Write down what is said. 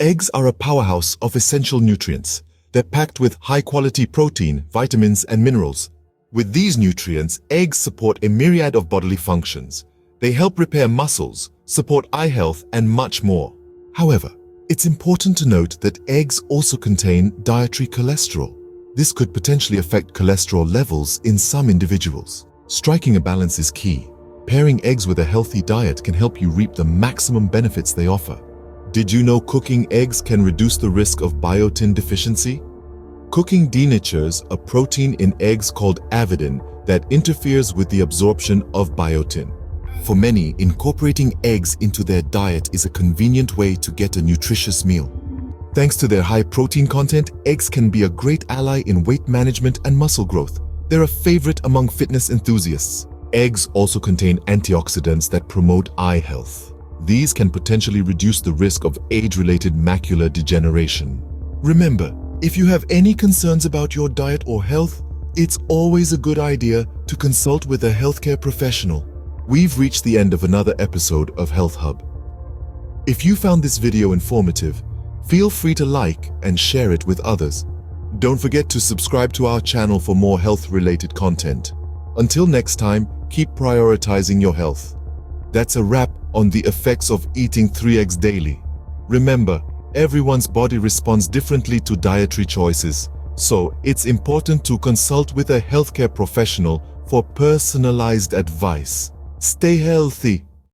Eggs are a powerhouse of essential nutrients. They're packed with high-quality protein, vitamins, and minerals. With these nutrients, eggs support a myriad of bodily functions. They help repair muscles, support eye health, and much more. However, it's important to note that eggs also contain dietary cholesterol. This could potentially affect cholesterol levels in some individuals. Striking a balance is key. Pairing eggs with a healthy diet can help you reap the maximum benefits they offer. Did you know cooking eggs can reduce the risk of biotin deficiency? Cooking denatures a protein in eggs called avidin that interferes with the absorption of biotin. For many, incorporating eggs into their diet is a convenient way to get a nutritious meal. Thanks to their high protein content, eggs can be a great ally in weight management and muscle growth. They're a favorite among fitness enthusiasts. Eggs also contain antioxidants that promote eye health. These can potentially reduce the risk of age-related macular degeneration. Remember, if you have any concerns about your diet or health, it's always a good idea to consult with a healthcare professional. We've reached the end of another episode of Health Hub. If you found this video informative, feel free to like and share it with others. Don't forget to subscribe to our channel for more health-related content. Until next time, keep prioritizing your health. That's a wrap on the effects of eating 3 eggs daily. Remember, everyone's body responds differently to dietary choices, so it's important to consult with a healthcare professional for personalized advice. Stay healthy.